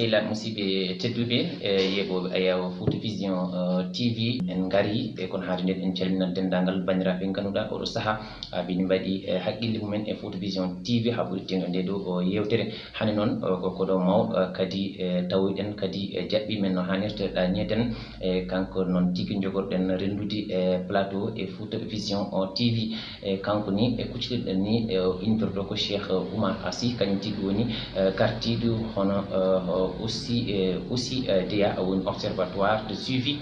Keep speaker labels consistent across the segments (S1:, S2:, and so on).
S1: sehilaaɓe musidɓe tedduɓe yeɓoɓe Ayaw Fouta Vision TV en ngari e kono haade nden en calminat dendagal bandiraɓe ganduɗa oɗo saaha ɓeni mbaɗi haqqille mumen e Fouta Vision TV ha ɓurtino nde ɗo yewtere hande noon koɗo maw kadi tawoyɗen kadi jaɓɓi men no hannirta ɗaniden kanko noon tigui jogorɗen rendude plateau e Fouta Vision TV kanko ni kucciɗen ni innirto ko Cheikh Oumar Sy kañum tigui woni kartiɗo hono aussi DEA woni observatoire de suivi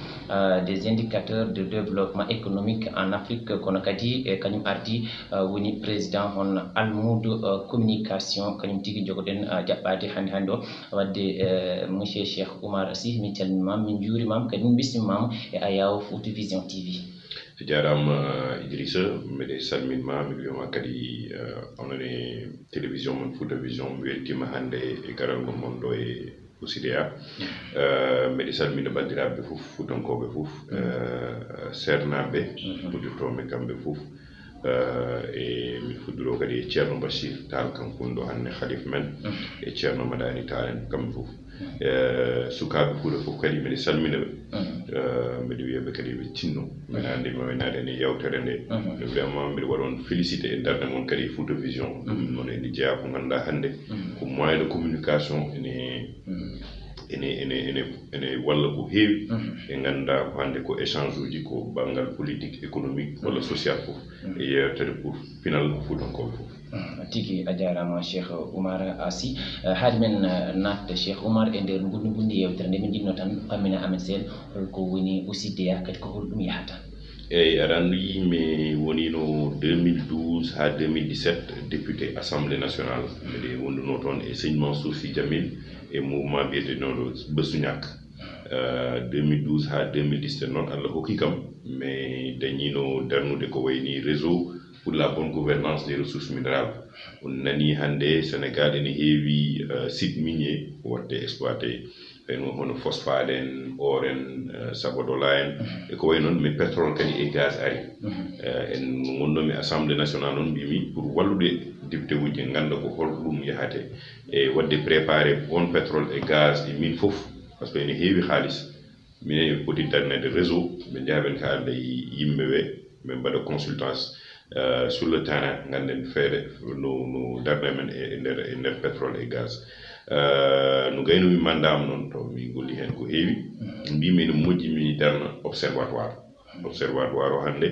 S1: des indicateurs de développement économique en Afrique kono kadi kañum ardi woni président hon almudo communication kañum tigui jogoɗen jaɓɓade hande o wadde monsieur Cheikh Oumar Sy min calminimama min juurimama kadi min bismimama e Ayaw Fouta Vision TV.
S2: jarama Idrissa mbiɗa salminma mi wiyama kadi onone télévision mon Fouta Vision mi weltima hande e garalngol mon ɗo e Usidea mbiɗa salmina bandiraɓe fof fuutankoɓe fof sernaɓe fuɗɗirtoɓe kamɓe fof e min fuɗɗiro kadi e ceerno Bachir Tall kanko woni ɗo hannde halif men e ceerno Madani Tall en kamɓe fof sukaɓe Fouta fof kadi mbiɗa salminaɓe mbiɗa wiyaɓe kadi ɓe tinno mbiɗa andi mawenade ene yewtere nde vraiment mbiɗa waɗon félicité e darde moon kadi Fouta Vision ɗum noon ene jeeya ko ganduɗa hannde ko moyen de communication ene walla ko heewi e ganduɗa ko hannde ko échange uji ko banggal politique économique walla social fof e yewtere pour final fuutankoɓe fof.
S1: Tigi a jarama Cheikh Oumar Sy haade men naatde Cheikh Oumar e nder bunndi yewtere nde min jinno tan pammina amen seeɗa holko woni aussi DEA kadi ko holɗum yahata.
S2: eyyi aɗa andi mi wonino 2012 ha 2017 député assemblée nationale mbiɗe wonduno toon e seigne Mansour Sy Djamil e mouvement biyeteɗoɗo Bessuñak 2012 ha 2017 noon Allah hokki kam mais dañino darnude ko wayni réseau pour la bonne gouvernance des ressources minérales on nani hande Sénégal ene heewi site minier watte exploité hono phosphate en or en sabodola en e ko way noon mais pétrole kadi e gaz ari en gonnomi assemblée nationale noon mbimi pour wallude député uji ganda ko holɗum yahate e wadde préparé on pétrole et gaz e min fof par ce que ene heewi haalis minen poti darnede réseau ɓe jaaben ko haalde yimɓeɓe ɓe mbaɗa consultance sur le terrain ganden feere no darde men e nder pétrole et gaz no gaynomi mandama noon to mi golli hen ko heewi mbimi ene moƴƴi mi darna observatoire o hannde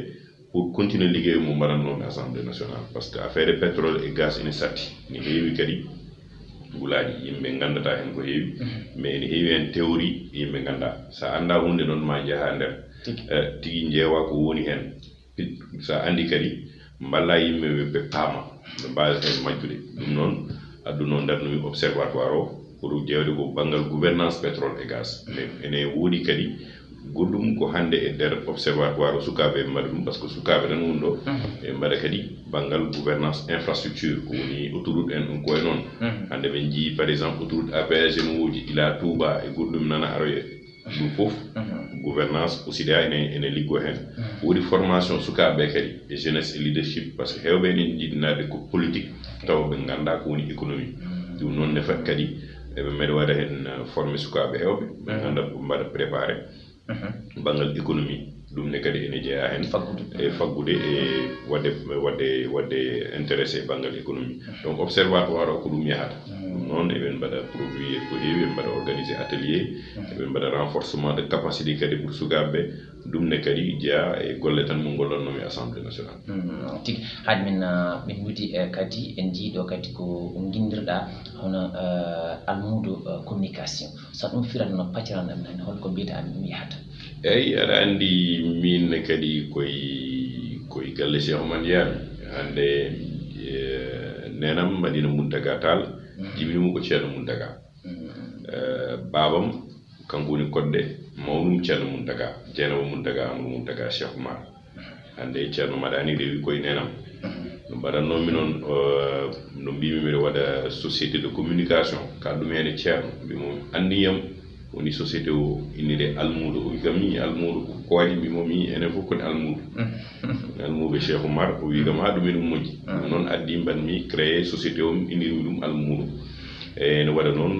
S2: pour continuer liggéey mo mbaɗannomi assemblée nationale par ce que affaire pétrole et gaz ene satti ne heewi kadi gulaɗi yimɓe gandata hen ko heewi mais ene heewi hen théorie yimɓe ganda sa anda hunde noon ma jaaha nder tigui jeewa ko woni hen sa andi kadi mballa yimɓeɓe ɓe paama ɓe mbawi hen majjude ɗum noon adduno darnumi observatoire o pour ƴewde ko banggal gouvernance pétrole et gaz ene woodi kadi goɗɗum ko hannde e nder observatoire o sukaɓe mbaɗa ɗum par ce que sukaɓe tan woni ɗo e mbaɗa kadi banggal gouvernance infrastructure ko woni autoroute en ɗum koye noon hannde ɓe jii par exemple autoroute APS no woodi ila Touba e goɗɗum nana aroye ɗum fof gouvernance Usidea ene liggo hen woodi formation sukaɓe kadi e jeunesse et leadership par ce que hewɓe ene jiɗinade ko politique taw ɓe ganda ko woni économie ɗum noon ne fat kadi eɓe mbeɗa waɗa hen formé sukaɓe hewɓe ɓe ganda mbaɗa préparé banggal économie ɗum ne kadi ene jeeya hen e faggude e wadde intéressé banggal économie donc observatoire o ko ɗum yahata ɗum noon eɓen mbaɗa produit ko heewi eɓe mbaɗa organisé atelier eɓe mbaɗa renforcement de capacité kadi pour sukaɓeɓe ɗum ne kadi jeeya e golle tan mo gollannomi assemblée nationale
S1: tigi haade men ɓen wuudi kadi en jiiɗo kadi ko guindirɗa hono almudo communication so ɗum firanno pacciran amen hen holko mbiyata amin ɗum yahata.
S2: eyyi aɗa andi min kadi koye galle Cheikh Oumar jeeyami hande nenam Madina Mountaga Tall jibinimo ko ceerno Mountaga babam kanko woni kodde mawnum ceerno Mountaga Dieynaba Mountaga Amadou Mountaga Cheikh Oumar hande ceerno Madani rewi koye nenam no mbaɗannomi noon no mbimi mbiɗa waɗa société de communication kalɗum hen e ceerno mbimo andiyam woni société o innire almudo o wigam ni almudo ko koori mbimomi enen fof koni almudo almudo Cheikh Oumar o wigam ha ɗum eɗum moƴƴi ɗum noon addi mbanmi créé société o innirmi ɗum almudo e no waɗa noon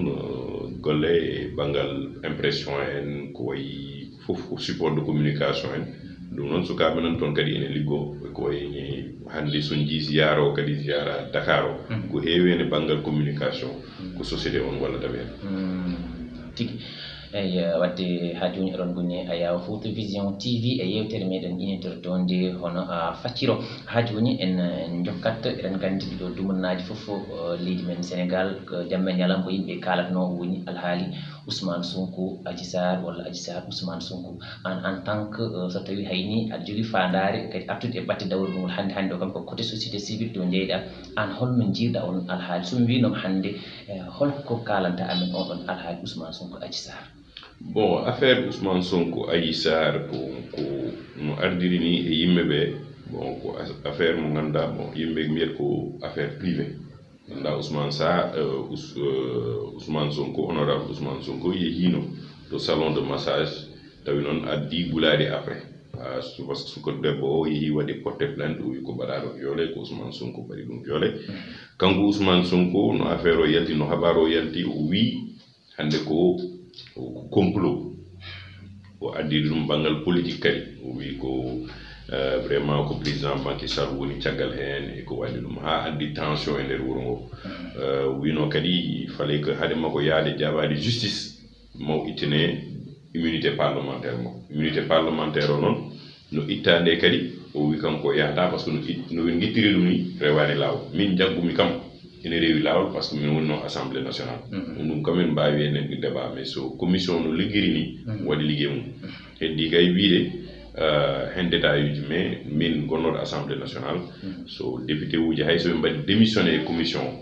S2: golle e bangal impression en ko wayi fof support de communication en ɗum noon sukaɓe nan toon kadi ene liggo ko wayni hannde so jii ziyara o kadi ziyara Dakar o ko heewi ene bangal communication ko société on wallata ɓen
S1: tigi eyi wadde ha joni eɗon gonni a yawa Fouta Vision TV e yewtere meɗen initor to nde hono facciro ha joni en jokkat eɗen gandi ɗiɗo dumunnaji foof leydi men Sénégal ko jamma ñalam ko yimɓe kalatno woni alhaali Ousmane Sonko Adji Sarr walla Adji Sarr Ousmane Sonko en tant que so tawi hayni aɗa jogui fandare kadi artude e batte dawol ngol hande o kam ko côté société civile to jeyɗa an holno jiiɗa on alhaali somi winoma hande holko kalanta amen oɗon alhaali Ousmane Sonko Adji Sarr.
S2: Bon, affaire Ousmane Sonko Adji Sarr ko no ardiri ni e yimɓe ɓe bon ko affaire mo ganduɗa bon yimɓe mbiyata ko affaire privé ganduɗa Ousmane Sonko honorable Ousmane Sonko yehino to salon de massage tawi noon addi gulade après suko debbo o yeehi waɗi porté plainte o wi ko mbaɗaɗo violé ko Ousmane Sonko mbaɗi ɗum violé kanko Ousmane Sonko no affaire o yalti no habaru o yalti o wi hande ko complot o addi ɗum bangal politique kadi o wi ko vraiment ko président Macky Sall woni caggal hen e ko waɗi ɗum ha addi tension e nder wuro ngo wino kadi fallait que haade makko yaade jaabade justice mo ittane immunité parlementaire mo immunité parlementaire o noon no ittande kadi o wi kanko yahata par ce que no wen guittiri ɗum ni rewani lawol min jaggumi kam ene rewi lawol par ce que min wonno assemblée nationale ɗum kamen mbawi enen ɗi débat mais so commission no liggiri ni waɗi liggey mum heddi kay wiide hen détail uji mais min gonnoɗo assemblée nationale so député uji hay soɓe mbaɗi démissionné e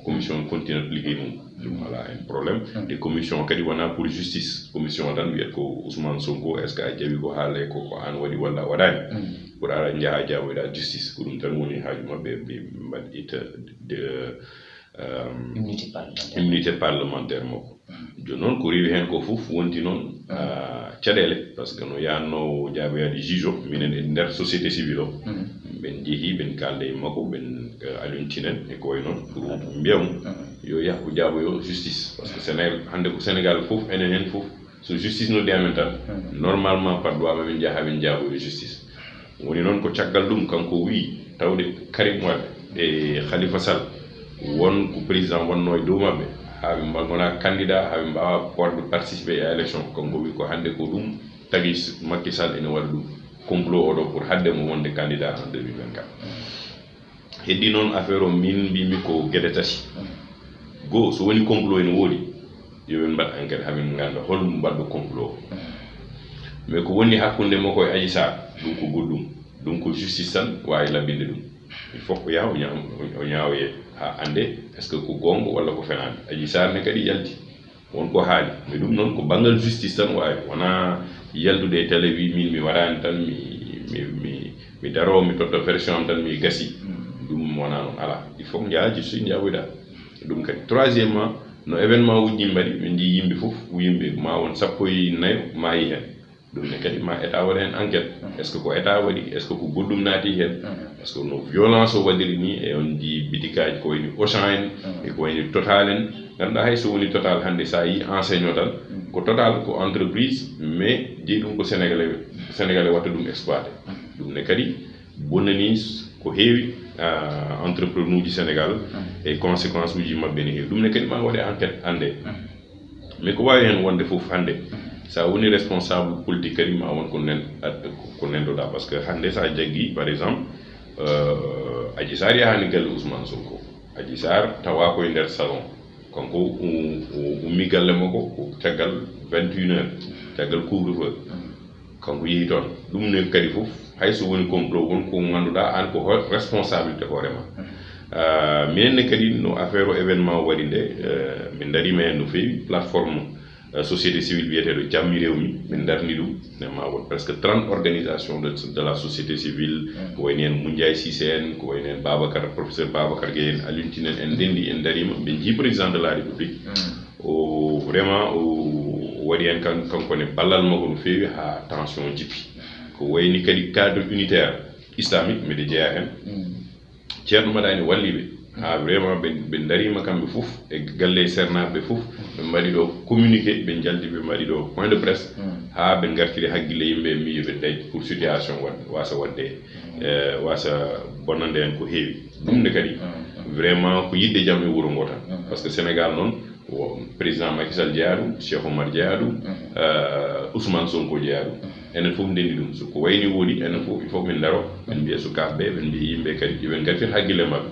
S2: commission continue to liggey mum ɗum ala hen probléme de commission kadi wona pour justice commission tan wiyata ko Ousmane Sonko est ce que a jawi ko haale ko an waɗi walla waɗani pour ara jaaha jawoyɗa justice ko ɗum tan woni haaju mabɓe ɓe mbaɗi ita immunité parlementaire makko joni noon ko rewi hen ko fof wonti noon caɗele par ce que no yanno jaaboyade juge o minen e nder société civile o ɓen jeehi ɓen kalde e makko ɓen aluntinen e ko way noon pour mbiyamo yo yaha ko jaaboyo justice par ce que Sénégal hande ko Sénégal fof enen hen fof so justice noddi amen tan normalement par droit maɓen jaaha ɓen jaaboyo justice woni noon ko caggal ɗum kanko wi tawde Karim Wade e Khalifa Sall won ko président wonno e dow mabɓe haɓe gona candidat haɓe mbawa porde participer à élection kanko wi ko hande ko ɗum tagui Macky Sall ene waɗa ɗum complot oɗo pour hadde mo wonde candidat en 2024 heddi noon affaire o min mbimi ko gueɗe tati goho so woni complot ene woodi yoɓen mbaɗ enquête hamin ganda holɗum mbaɗɗo complot mais ko woni hakkude makko e Adji Sarr ɗum ko goɗɗum ɗum ko justice tan wawi labbinde ɗum il faut ko yaha o ñawoye ha ande est ce que ko gonga walla ko fenade Adji Sarr ne kadi yalti wonko haali mais ɗum noon ko bangal justice tan wawi wona yaltude e télé wi min mi waɗani tan mi daro mi totta version am tan mi gasi ɗum wona noon ala il faut ko jaa justice jawoyɗa ɗum kadi troisièmement no événement uji mbaɗi ɓe jii yimɓe fof yimɓe ma won 14 maayi hen ɗum ne kadi ma état waɗa hen enquête est ce que ko état waɗi est ce que ko goɗɗum naati hen par ce que no violence o waɗiri ni e on jii bitikaji ko wayni Auchan en e ko wayni Total en ganduɗa hay so woni Total hande sa yi enseigne o tan ko Total ko entreprise mais jeeyi ɗum ko sénégalais watta ɗum exploité ɗum ne kadi bonnani ko heewi entrepreneur uji Sénégal e conséquence uji mabɓe ne heewi ɗum ne kadi ma waɗe enquête ande mais ko wawi hen wonde fof hande sa woni responsable politique kadi ma won ko nendoɗa par ce que hande sa jaggui par exemple Adji Sarr yahani galle Ousmane Sonko Adji Sarr tawa koye nder salon kanko ummi galle makko ko caggal 21h caggal couvre-feu kanko yeehi toon ɗum ne kadi fof hayso woni complot won ko ganduɗa an ko responsabilité hoorema minenne kadi no affaire o événement waɗi nde min darima hen no fewi plateforme société civile wiyeteɗo jammi rewmi min darni ɗum nema won presque 30 organisations de la société civile ko wayni hen Moundiaye Cissé en ko wayni hen professeur Babacar Gueye en aluntinen en ndendi en darima ɓe jii président de la république o vraiment o waɗi hen kankone ballal makko no fewi ha tension jippi ko wayni kadi cadre unitaire islamique mbiɗa jeeya hen ceerno Madani walliɓe ha vraiment ɓe darima kamɓe fof e galle sernaɓe fof ɓe mbaɗi ɗo communiqué ɓe jaldi ɓe mbaɗi ɗo point de presse ha ɓe gartiri haggille yimɓe mi yoɓe dañ pour situation wasa wadde wasa bonnande en ko heewi ɗum nde kadi vraiment ko yidde jaam e wuuro ngo tan par ce que Sénégal noon président Macky Sall jeeya ɗum Cheikh Oumar jeeya ɗum Ousmane Sonko jeeya ɗum enen fof ndendi ɗum soko wayni woodi enen fof il faut min daro ɓen mbiya sukaɓeɓe ɓen mbiya yimɓe kadi yoɓen gartir haggille mabɓe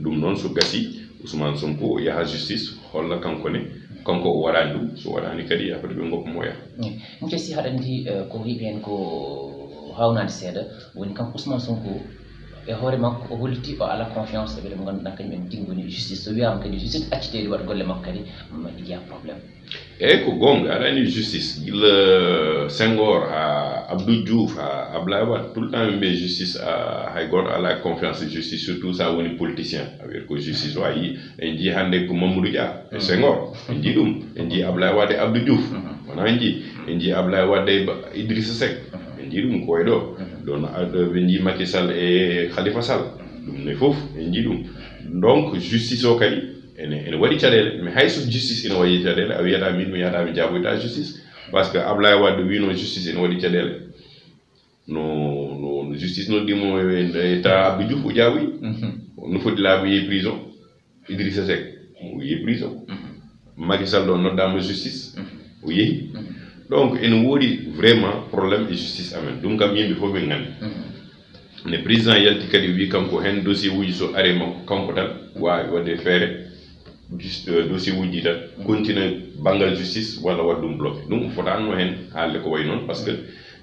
S2: ɗum noon so gasi Ousmane Sonko o yaha justice holla kankone kanko o waɗani ɗum so waɗani kadi après ɓe goppa mo yaha
S1: monsieur Sy haɗa andi ko wiɓe hen ko hawnade seeɗa woni kanko Ousmane Sonko e hoore makko o holliti o ala confiance e ɓeɗe mo ganduɗa kañum en tingoni justice so wiyama kadi justice accitedi waɗa golle makko kadi il y a probléme
S2: eyyi ko gonga aɗa andi justice gila Senghor ha Abdou Diouf ha Abdoulaye Wade tout le temps ɓe mbiye justice hay goto ala confiance e justice surtout sa woni politicien a wiyata ko justice o a yi en jii hande ko Mamadou Dia e Senghor en jii ɗum en jii Abdoulaye Wade e Abdou Diouf wona en jii en jii Abdoulaye Wade e Idrissa Seck en jii ɗum ko way ɗo ɗon ɓe jii Macky Sall e Khalifa Sall ɗum ne fof en jii ɗum donc justice o kadi ene waɗi caɗele mais hayso justice ene waɗi caɗele a wiyata min mi yahata mi jaboyta justice par ce que Abdoulaye Wade wino justice ene waɗi caɗele no justice noddimo e ta Abdou Diouf o jaaboyi no foti laaɓe yehi prison Idrissa Seck o yehi prison Macky Sall ɗo noddama justice o yehi donc ene woodi vraiment probléme e justice amen ɗum kam yimɓe fof ɓe gandi ne président yalti kadi wi kanko hen dossier uji so ari makko kanko tan wawi wadde feere dossier uji tan continue banggal justice walla waɗa ɗum bloqué ɗum fotanno hen haalde ko way noon par ce que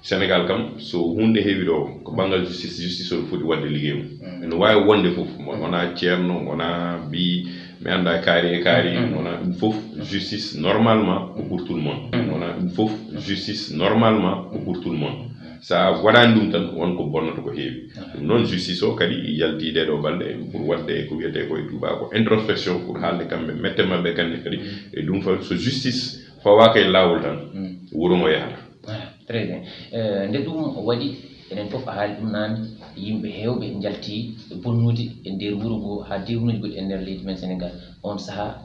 S2: Sénégal kam so hunde heewi ɗo ko banggal justice o foti wadde liggey mum ene wawi wonde fof wona ceerno wona bi mi anda kaari e kaari wona ɗum fof justice normalement ko pour tout le monde wona ɗum fof justice normalement ko pour tout le monde sa waɗani ɗum tan wonko bonnata ko heewi ɗum noon justice o kadi yalti ɗeɗo balɗe pour wadde ko wiyete koye tuba ko introspection pour haalde kamɓe mette mabɓe kanne kadi e ɗum fa so justice fawaka e lawol tan wuuro ngo yahata
S1: très bien nde ɗum waɗi enen fof a haali ɗum nane yimɓe hewɓe jalti bonnude e nder wuuro ngo ha dewnuji goɗɗi e nder leydi men Sénégal on saaha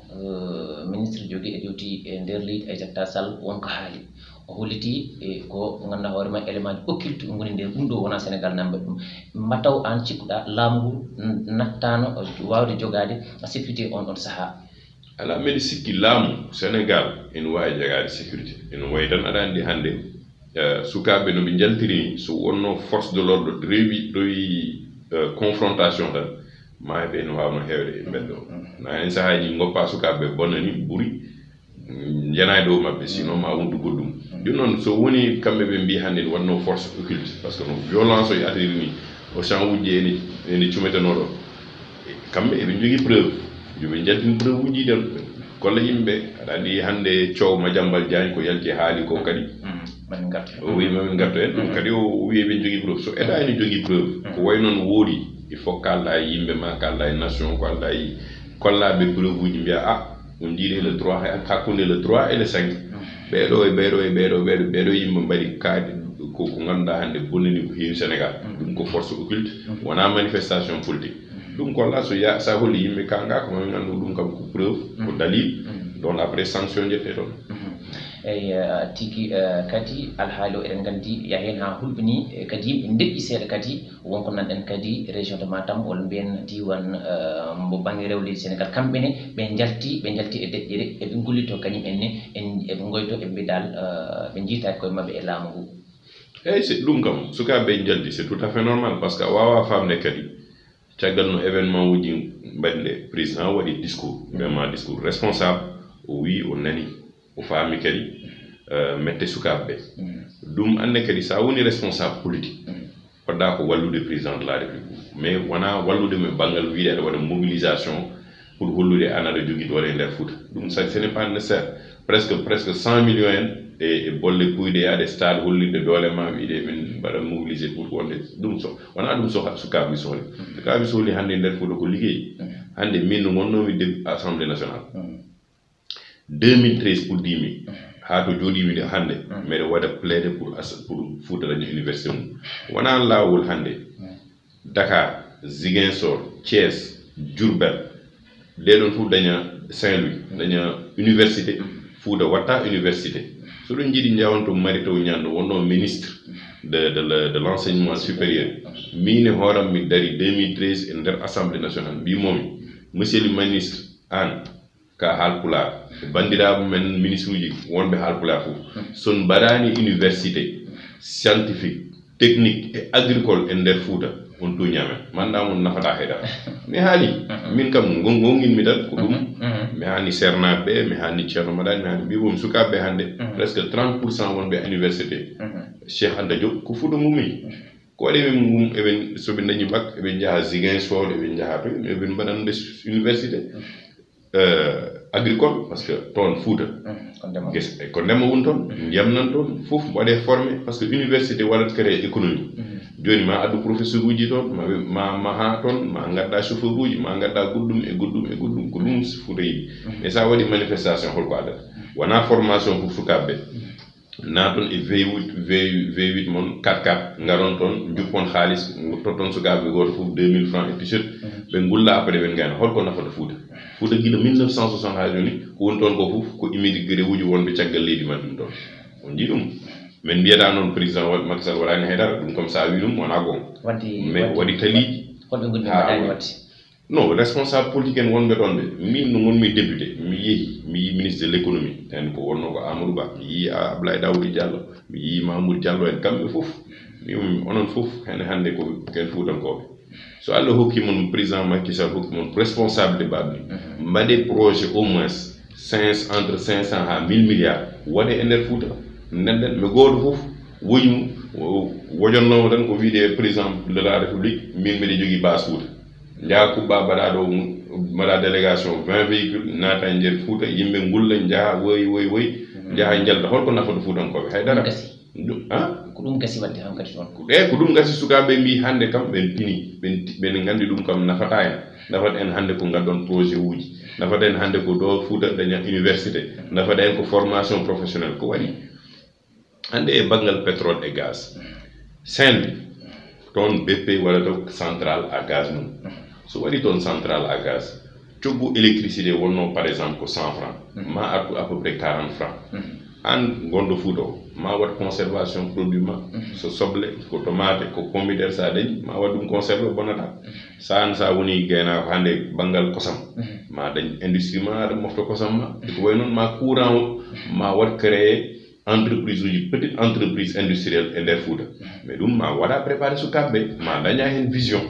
S1: ministre jogui e ƴewti e nder leydi Aissata Sall wonko haali o holliti ko ganduɗa hoore ma élément ji occulte goni nder ɗum ɗo wona Sénégal nambe ɗum mataw an cikkuɗa laamu ngu nattano wawde jogade sécurité on saaha
S2: ala mbeɗa sikki laamu Sénégal ene wawi jagade sécurité ene wayi tan aɗa andi hande sukaɓe no ɓe jaltiri so wonno force de l'ordre rewi confrontation tan maaɓe no wawno hewde e ɓedɗo na hen saahaji goppa sukaɓe bonnani ɓuuri jana dow mabɓe sinon ma wondu goɗɗum ɗum noon so woni kamɓe ɓe mbi hannde ne wanno force occulte par ce que no violence o e atiri ni o champ uji ene cumetenoɗo kamɓe eɓe jogui preuve yoɓe jaltin preuve uji tan kolla yimɓe aɗa andi hannde Thiow Madiambal Diagne ko yalti haali ko kadi o wi mamin garto en ɗum kadi o wi eɓe jogui preuve so état ene jogui preuve ko way noon woodi il faut kalda e yimɓe ma kalda e nation ko kalda e kollaɓe preuve uji mbiya on jiiɗe le 3 hakkunde le 3 et le 5 ɓeɗo yimɓe mbaɗi kaade ko ganduɗa hannde bonnani ko heewi Sénégal ɗum ko force occulte wona manifestation politique ɗum kolla sa holli yimɓe kanga ko mamin gandu ɗum kam ko preuve ko dalil donc après sanction jette toon
S1: eyi tigi kadi alhaali o eɗen gandi ya hen ha hulɓini kadi yimɓe deƴƴi seeɗa kadi wonko nanɗen kadi région de Matam walla mbiyen diwan mo banggue rewleydi Sénégal kamɓene ɓe jalti e deƴƴere eɓe gollito kañum enne eɓe goyto e mbidal ɓe jiitaki koye mabɓe e laamu ngu
S2: eyyi c'est ɗum kam sukaɓe jalti c'est tout à fait normal par ce que a wawa famde kadi caggal no événement uji mbaɗnde président waɗi discours vraiment discours responsable o wi o nani o faami kadi mette sukaɓe ɗum ande kadi sa woni responsable politique poɗɗa ko wallude président de la république mais wona wallude me banggal wiide aɗa waɗa mobilisation pour hollude an aɗa jogui doole e nder Fouta ɗum ce n'est pas nécessaire presque 100 millions en e bolle kuyde yaade stade hollinde doole ma wiide min mbaɗa mobilisé pour wonde ɗum so wona ɗum sukaɓe sohli sukaɓe sohli hannde nder Fouta ko liggey hannde min no gonnomi de assemblée nationale 2013 pour 10 000 ha to jooɗimi de hannde mbeɗa waɗa plaide pour Fouta daña université mum wona lawol hannde Dakar Ziguinchor Thiès Diourbel leɗon fof daña Saint-Louis daña université Fouta watta université soɗon jiiɗi jawon to Mary Teuw Niane wonno ministre de l'enseignement supérieur min e hooram mi dari 2013 e nder assemblée nationale mbimomi monsieur le ministre an ka haalpulaar bandiraɓe men ministre uji wonɓe haalpulaar fof son mbaɗani université scientifique technique et agricole e nder Fouta on tuñamen mandamon nafata haydara mi haali min kam gonginmi tan ko ɗum mi hani sernaɓe mi hani ceerno madani mi hani mbiɓomi sukaɓe hannde presque 30% wonɓe université Cheikh Anta Diop ko Fouta ngummi ko waɗi ɓe ngum eɓen soɓe dañi bac eɓe jaaha Ziguinchor eɓe jaaha to eɓen mbaɗande université agricole parce que toon Fouta ko ndema woni toon ndiyam nan toon fof waɗe formé par ce que université waɗat créé économie joni ma addu professeur uji toon ma ha toon ma gadda chauffeur uji ma gadda goɗɗum e goɗɗum e goɗɗum ko ɗum Fouta yiɗi et sa waɗi manifestation holko addata wona formation pour sukaɓe na toon e V8 mon 4x4 garon toon juppon haalis totton sukaɓe goto fof 2000 francs et t-shirt ɓe gulla après ɓe gayna holko nafata Fouta guila 1960 ha joni ko woni toon ko fof ko immigré uji wonɓe caggal leydi man ɗum toon on jii ɗum min mbiyata noon président Macky Sall waɗani haydara ɗum comme ça wi ɗum wona gon mais waɗi taliji non responsable politique en wonɓe ɗon ɓe min no gonmi député mi yeehi mi yi ministre de l' économie en ko wonno ko Amadou Ba mi yi Abdoulaye Daouda Diallo mi yi Mamoudou Diallo en kamɓe fof mi onon fof hene hannde ko ken Fuutankoɓe so Allah hokki mon président Macky Sall hokki mon responsable baɓe mbaɗe projet au moins entre 500 ha 1000 milliards waɗe e nder Fouta neɗɗen mi goto fof woñmu wojonnomo tan ko wiide président de la république min mbiɗa jogui base Fouta jaa kubba mbaɗa ɗo mbaɗa délégation 20 véhicules naata e nder Fouta yimɓe gulla jaaha woy jaaha jalda holko nafata Fuutankoɓe haydara
S1: ko ɗum gasi wadde hankkadi toon
S2: ko ɗum gasi sukaɓe mbi hannde kam ɓen pini ɓen gandi ɗum kam nafata en nafata en hannde ko gaddon projet uji nafata en hannde ko ɗo Fouta daña université nafata en ko formation professionnelle ko waɗi hannde e banggal pétrole et gaz Saint-Louis toon BP waɗata centrale à gaz mum so waɗi toon centrale à gaz coggu électricité wonno par exemple ko 100 francs ma artu à peu près 40 francs an gonɗo Fouta o ma wat conservation produit ma so soble ko tomate ko pomme de terre sa dañi ma wat ɗum conserve bonata sa woni gaynako hannde banggal kosam ma dañ industrie ma aɗa mofta kosam ma ko way noon ma courant o ma wat créé entreprise uji petite entreprise industrielle e nder Fouta mais ɗum ma waɗa préparé sukaɓe ma daña hen vision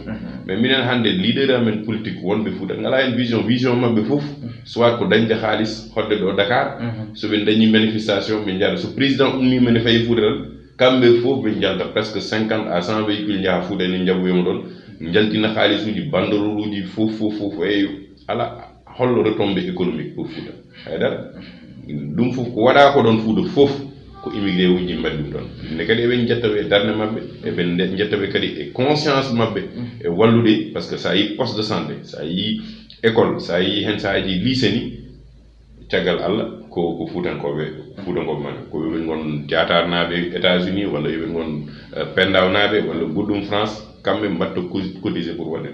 S2: mais minen hannde leader amen politique wonɓe Fouta ngala hen vision mabɓe fof soit ko dañde haalis hodde ɗo Dakar soɓe dañi manifestation ɓe jaada so président ummi mene fayi Fouta tan kamɓe fof ɓe jalta presque 50 à 100 véhicules jaaha Fouta ni jabboyoma ɗon jaltina haalis uji banderole uji fof e ala hollo retombé économique pour Fouta haydara ɗum fof ko waɗa ko ɗon Fouta fof ko immigré uji mbaɗi ɗum ɗon ne kadi eɓen jettaɓe darde mabɓe eɓen jettaɓe kadi e conscience mabɓe e wallude par ce que sa yi poste de santé sa yi école sa yi hen sahaji lycée ni caggal Allah ko Fuutankoɓe man ko yoɓen gon Diatar naɓe États-Unis walla yoɓen gon Pendaw naɓe walla goɗɗum France kamɓe mbatta cotiser pour waɗde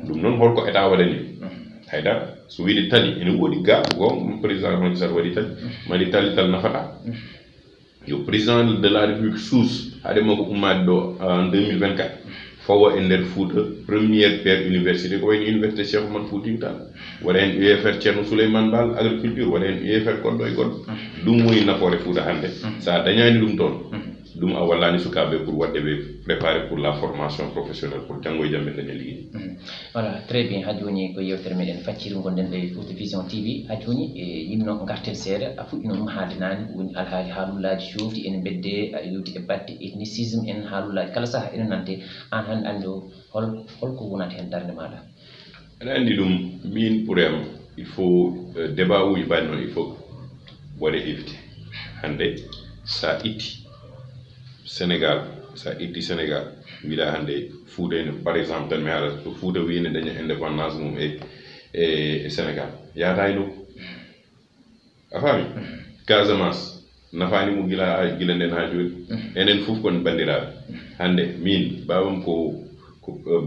S2: ɗum noon holko état waɗani haydara so wiide tali ene woodi ga gon président Macky Sall waɗi tali maɗi tali tal nafata yo président de la république suus haade makko ummade ɗo en 2024 fawa e nder Fouta première pierre université ko wayno université Cheikh Oumar Foutiyou Tall waɗa hen UFR Ceerno Souleymane Baal agriculture waɗa hen UFR goɗɗo e goɗɗo ɗum woni nafoore Fouta hannde sa dañani ɗum toon ɗum a wallani sukaɓe pour waɗde ɓe préparé pour la formation professionnelle pour janggo e jamme daña ligguey
S1: voilà très bien ha joni ko yewtere meɗen facciri gonɗen ɗo e Fouta Vision TV ha joni e yimno garten seeɗa a fuɗɗino ɗum haalde nani woni alhaali haalullaji jofti ene bedde aɗa yewti e batte ethnicisme en haalullaji kala saaha ene nante an hannde andi o holko wonata hen darde maɗa
S2: aɗa andi ɗum min pour am il faut débat uji mbaɗi noon il faut waɗe évité hannde sa itti Sénégal sa itti Sénégal mbiɗa hannde Fouta ene par exemple tan mi haala so Fouta wine daña indépendance mum e Sénégal yahata e nokku a faami Casamance nafani mo gila nden ha joni enen fof kon bandiraɓe hannde min babam ko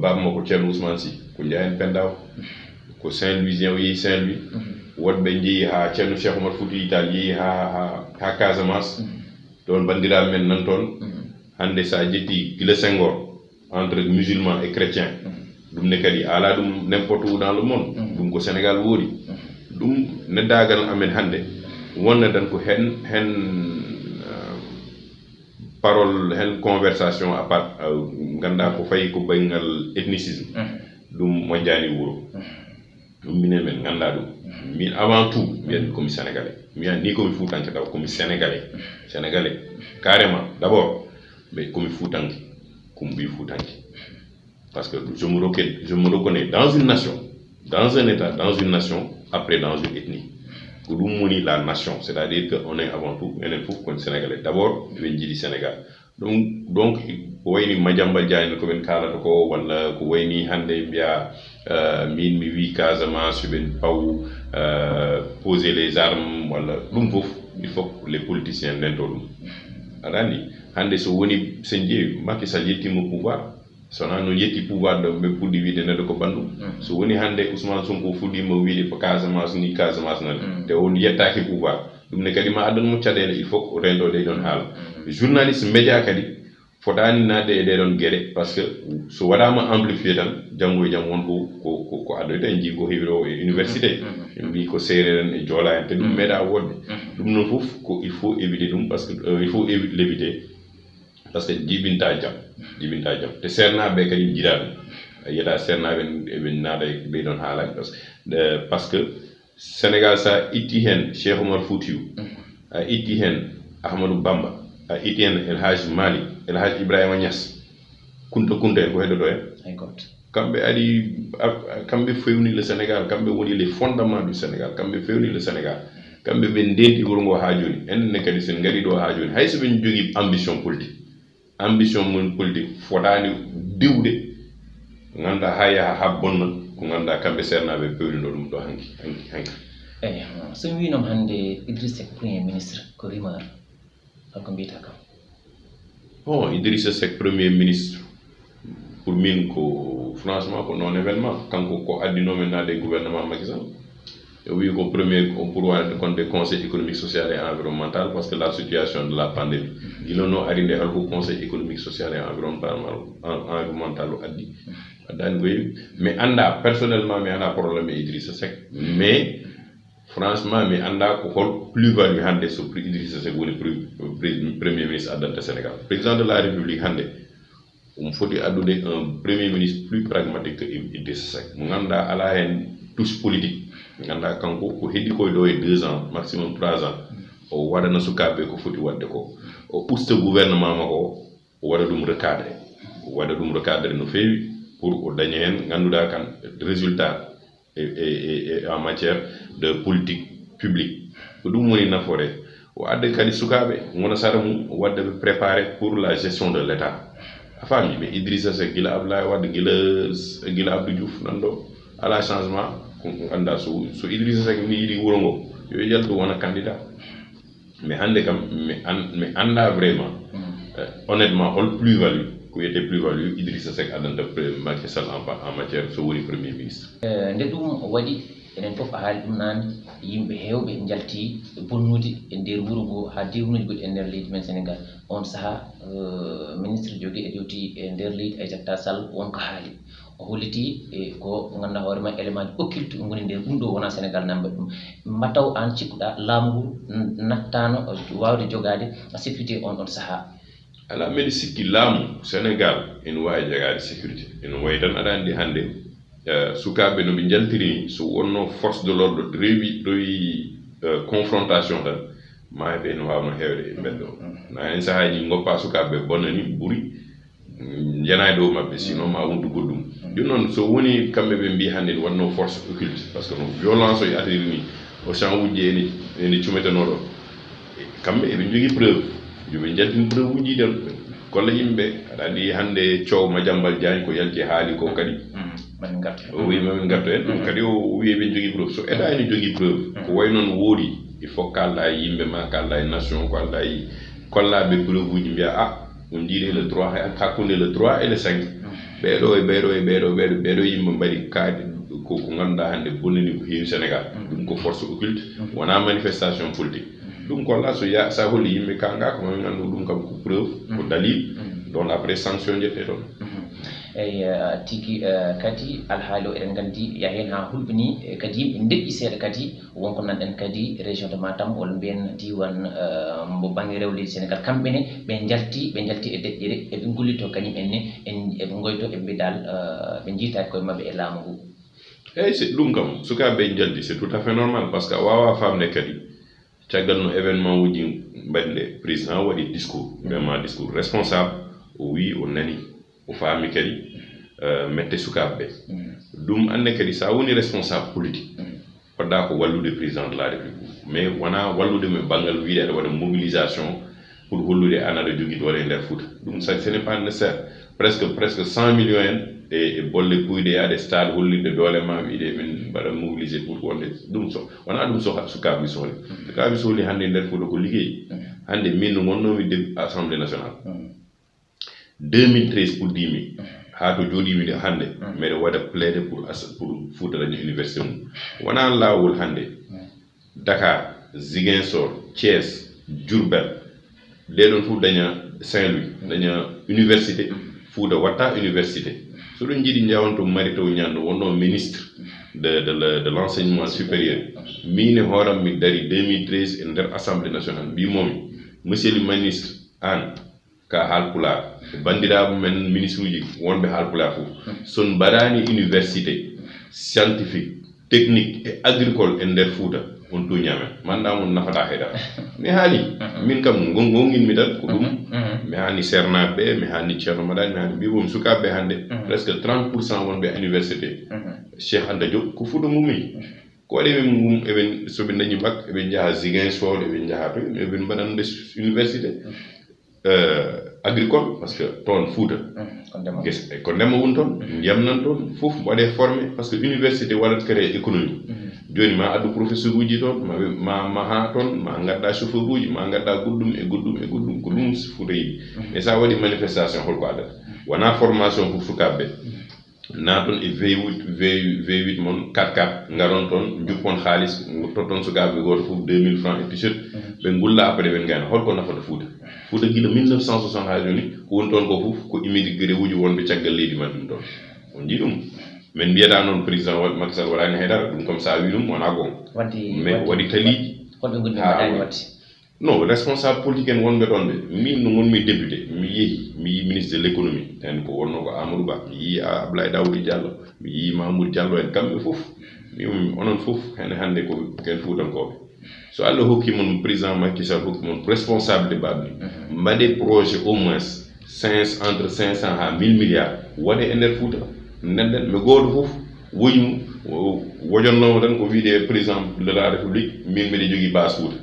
S2: babama ko Ceerno Ousmane Sy ko jeeya hen Pendaw ko Saint-Louisien o yeehi Saint-Louis woɗɓe jeehi ha ceerno Cheikh Oumar Foutiyou Tall yeehi ha Casamance ɗon bandiraɓe men nan toon hande sa jetti gila Senghor entre musulman et chrétien ɗum ne kadi ala ɗum n'importe où dans le monde ɗum ko Sénégal woodi ɗum neddagal amen hande wonna tan ko hen parole hen conversation à part ganda ko fayi ko bayngal ethnicisme ɗum moƴƴani wuro ɗum minen men ganda ɗum min avant tout mbiyen komi sénégalais mi ni komi fuutanke taw komi sénégalais carrément d'abord mais komi fuutanke komi ɓi fuutanke parce que je me reconnais dans une nation, dans un état, dans une nation, après dans une ethnie. Pour nous, la nation, c'est-à-dire qu'on est avant tout, on est fou comme Sénégalais. D'abord, on est du Sénégal. Donc, wayni Madiambal Diagne ko ben kala ko wala ko wayni hande biya min mi wi Casamance ben paw poser les armes wala dum fof il faut que les politiciens n'ento dum adani hande so woni senje Macky Sall yettimo pouvoir sona no yetti pouvoir de be puddi wiide neddo ko bandum so woni hande Ousmane Sonko fuddima wiide ko Casamance ni Casamance nan te on yettaki pouvoir dum ne kadi ma addan mo cadele il faut ko rendo de don haal journaliste média kadi fotani nade e don guede parce que so wadama amplifier tan jango e jam won ko adoyta en jigo hewro e université en bi ko sereren e jola en te dum meda wodde dum non fof ko il faut éviter dum parce que il faut l'éviter parce que jibinta jam te sernaɓe kadi jiiɗaɓe yeta sernaɓe eɓe naada ɓe ɗon haala parce que Sénégal sa itti hen Cheikh Oumar Foutiyou a itti hen Ahmadou Bamba a itti hen El Hadj Malick El Hadj Ibrahima Niass kunta en ko heddoto en kamɓe kamɓe fewni le Sénégal kamɓe woni les fondements du Sénégal kamɓe fewni le Sénégal kamɓe ɓe ndenti wuro ngo ha joni enne kadi sen gari ɗo ha joni hayso ɓe jogui ambition mon politique fotani diwde ganda ha yaha ha bonna ko ganda kamɓe sernaɓe pewniɗo ɗum ɗo hanki
S1: eyi so mi winom hande Idrissa Seck premier ministre ko rumeur holko mbiyata kam
S2: bon Idrissa Seck premier ministre pour min ko franchement ko non événement kanko ko addinomen nade gouvernement Macky Sall oui, au premier, pour des conseils économiques, social et environnemental, parce que la situation de la pandémie, il en a arrivé au conseil économique, social et environnemental, mais anda personnellement, mais anda problème Idrissa Seck, mais franchement, mais anda ko plus value hande sur Idrissa Seck premier ministre adante Sénégal, président de la République hande. Il faut adouer un premier ministre plus pragmatique que Idrissa Seck. Nous avons à la haine tous politiques. Ganda kanko ko heddi koy do e 2 ans maximum 3 ans o wada na sukabe ko foti wadde ko o usta gouvernement mako o wada dum recadrer no fewi pour o dañe hen ganduda kan résultat et en matière de politique publique ko dum woni nafoore o adde kadi sukabe ngona sara mum wadde préparer pour la gestion de l'état afami be Idrissa Seck gila Abdoulaye Wade gila Abdou Diouf nando ala changement anda so Idrissa Seck ni yiɗi wuro ngo yo yaltu wona candidat mais hande kam mais anda vraiment honnêtement hol plus-value ko yete plus-value Idrissa Seck adanta Macky Sall en matière so woni premier ministre
S1: nde ɗum waɗi enen fof a haali ɗum nane yimɓe hewɓe jalti bonnude e nder wuro ngo ha dewnuji goɗɗi e nder leydi men Sénégal on saaha ministre jogui e dewti e nder leydi Aissata Sall wonko haali o holliti e ko ganduɗa hoore ma élément occulte goni nder ɗum ɗo wona Sénégal nambe ɗum mataw an cikkuɗa laamu ngu nattano wawde jogade sécurité on saaha
S2: ala mbeɗa sikki laamu Sénégal ene wawi jogade sécurité ene wayi tan aɗa andi hande sukaɓe no ɓe jaltiri so wonno force de l'ordre rewi confrontation tan maaɓe ene wawno hewde e mbeddo na en saahaji goppa sukaɓe bonnani ɓuuri yana dow mabɓe sinon ma wondu goɗɗum joni noon so woni kamɓe ɓe mbi hannde ne wanno force occulte par ce que no violence o e atiri ni o champ uji ene cumetanoɗo kamɓe eɓe jogui preuve yoɓe jaltin preuve uji ɗen kolla yimɓe aɗa andi hannde Thiow Madiambal Diagne ko yalti haali ko kadi o wi mamin garto en kadi o wi eɓe jogui preuve so eɗa ene jogui preuve ko way noon woodi il faut kalda e yimɓe ma kalda e nation ko alda e kollaɓe preuve uji mbiya on dirait le 3 hakkunde le 3 et le 5 ɓeɗo yimɓe mbaɗi kaade ko ngannduɗaa hannde bonnini ko heewi Sénégal ɗum ko force occulte wona manifestation politique ɗum ko la sa holli yimɓe kanga ko mami nganndu ɗum kam ko preuve ko dalil donc après sanction jettee toon
S1: eyi tigi kadi alhaali o eɗen nganndi yahen ha hulɓini kadi yimɓe ndeƴƴi seeɗa kadi wonko nanɗen kadi région de Matam walla mbiyen diwan mbo baŋnge rewleydi Sénégal kamɓene ɓe jalti e deƴƴere eɓe gollito kañum enne eɓe goyto e mbidal ɓe jiitaki koye maɓɓe e laamu ngu
S2: eyyi c'est ɗum kam sukaɓe jalti c'est tout à fait normal par ce que a wawa famde kadi caggal no événement uji mbaɗnde président waɗi discours vraiment discours responsable o wi o nani o faami kadi mette sukaɓe ɓe ɗum anne kadi sa woni responsable politique poɗɗa ko wallude président de la république mais wona wallude me banggal wiide aɗa waɗa mobilisation pour hollude an aɗa jogui doole e nder Fouta ɗum ce n'est pas nécessaire presque 100 millions en e bolle kuyɗe yaade stade hollinde doole ma wiide min mbaɗa mobiliser pour wonde ɗum wona ɗum sukaɓe sohli sukaɓe sohli hannde nder Fouta ko liggey hannde min no gonnomi deb assemblée nationale 2013 pour 10 000 ha to jooɗimi de hannde mbeɗa waɗa plaide pour Fouta daña université mum wona laawol hannde Dakar Ziguinchor Thiès Diourbel ɗeɗon fof daña Saint-Louis daña université Fouta watta université so ɗum jiiɗi jawon to Mary Teuw Niane wonno ministre de l'enseignement supérieur min e hooram mi dari 2013 e nder assemblée nationale mbimomi monsieur le ministre an ka haalpulaar bandiraɓe men ministre uji wonɓe haalpulaar fof son mbaɗani université scientifique technique et agricole e nder Fouta on tuñamen mandamon nafata heɗa mi haali min kam gonginmi tan ko ɗum mi hani sernaɓe mi hani ceerno maɗani mi hani mbibomi sukaɓe hannde presque 30% wonɓe université Cheikh Anta Diop ko Fouta mummi ko waɗi min mum eɓen soɓe dañi bac eɓe jaaha Ziguinchor eɓe jaaha to eɓe mbaɗande université agricole parce que toon Fouta ko ndema woni toon ndiyam nan toon fof waɗe formé parce que université waɗat créé économie joni ma addu professeur uji toon ma ha toon ma gadda chauffeur uji ma gadda goɗɗum e goɗɗum ko ɗum Fouta yiɗi mais sa waɗi manifestation holko addata wona formation pour sukaɓe na toon e V8 mon 4x4 garon toon juppon haalis totton sukaɓe goto fof 2000 francs e t-shirt ɓe gulla après ɓen gayna holko nafata Fouta guila 1960 ha joni ko woni toon ko fof ko immigré uji wonɓe caggal leydi man ɗum toon on jii ɗum min mbiyata noon président Macky Sall waɗani haydara ɗum comme ça wi ɗum wona gon mais waɗi taliji non responsable politique en wonɓe ɗon ɓe min no gonmi député mi yi ministre de l' économie en ko wonno ko Amadou Ba mi yi Abdoulaye Daouda Diallo mi yi Mamoudou Diallo en kamɓe fof mi onon fof hen hannde ko ken Foutankoɓe so Allah hokki mon président Macky Sall hokki mon responsabilité babni mbaɗe projet au moins entre 500 ha 1000 milliards waɗe e nder Fouta nenden mi goto fof woñmu wojonnomo tan ko wiide président de la république min mbiɗa jogui base Fouta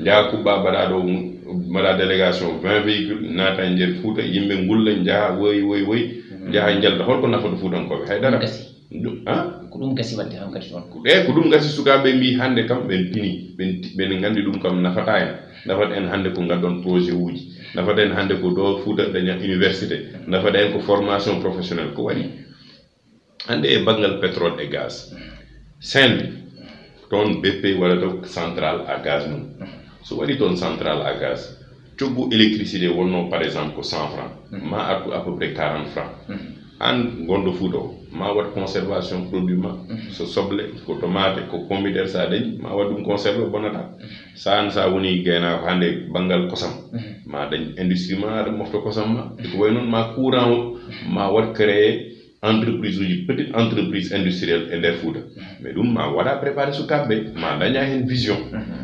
S2: jaa kubba mbaɗa ɗo mbaɗa délégation 20 véhicules naata e nder Fouta yimɓe gulla jaaha woy jaaha jalda holko nafata Foutankoɓe haydara
S1: ko ɗum gasi wadde hankadi toon
S2: ko ɗum gasi sukaɓe mbi hannde kam ɓen pini ɓen gandi ɗum kam nafata en nafata en hannde ko gaddon projet uji nafata en hannde ko ɗo Fouta daña université nafata en ko formation professionnelle ko waɗi hannde e banggal pétrole et gaz Saint-Louis toon BP waɗata centrale à gaz mum so waɗi toon centrale à gaz coggu électricité wonno par exemple ko 100 francs ma artu à peu près 40 francs an gonɗo Fouta o ma wat conservation produit ma so soble ko tomate ko pomme de terre sa dañi ma wat ɗum conserve bonata sa woni gaynako hannde banggal kosam ma dañ industrie ma aɗa mofta kosam ma ko way noon ma courant o ma wat créé entreprise uji petite entreprise industrielle e nder Fouta mais ɗum ma waɗa préparé sukaɓe ma daña hen vision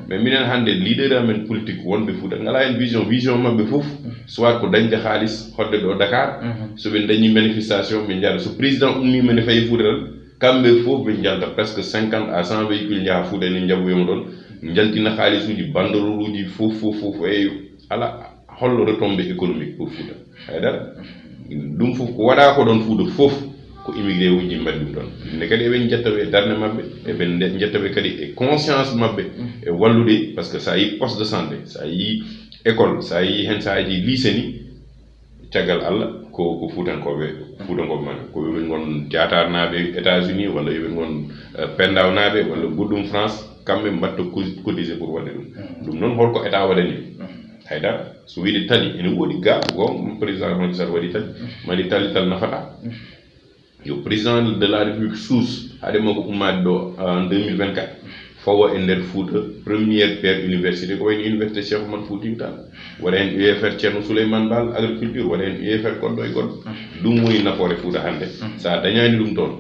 S2: mais minen hannde leader amen politique wonɓe Fouta ngala hen vision mabɓe fof soit ko dañde haalis hodde ɗo Dakar soɓe dañi manifestation ɓe jara so président ummima ne fayi Fouta tan kamɓe fof ɓe jalta presque 50 à 100 véhicules jaha Fouta ni jabboyoma ɗon jaltina haalis uji banderole uji fof e ala hollo retombé économique pour Fouta haydara ɗum fof ko waɗa ko ɗon Fouta fof ko immigré uji mbaɗi ɗum ɗon nde kadi eɓen jettaɓe e darde mabɓe eɓen jettaɓe kadi e conscience mabɓe e wallude par ce que sa yi poste de santé sa yi école sa yi hen sa yi lycée ni caggal Allah ko Foutankoɓe fuuta ngo man ko yoɓen gon diatar naaɓe États-Unis walla yoɓen gon pendaw naaɓe walla goɗɗum France kamɓe mbatta cotisé pour waɗde ɗum noon holko état waɗani haydara so wiide tali ene woodi ga gon président Macky Sall waɗi tali mali tali tal nafata yo président de la république suus haade mako ummade ɗo en 2024 fawa e nder Fouta première pierre université ko wayno université Cheikh Oumar Foutiyou Tall waɗa hen UFR Ceerno Souleymane Baal agriculture waɗa hen UFR goɗɗo e goɗɗo ɗum woni nafoore Fouta hannde sa dañani ɗum toon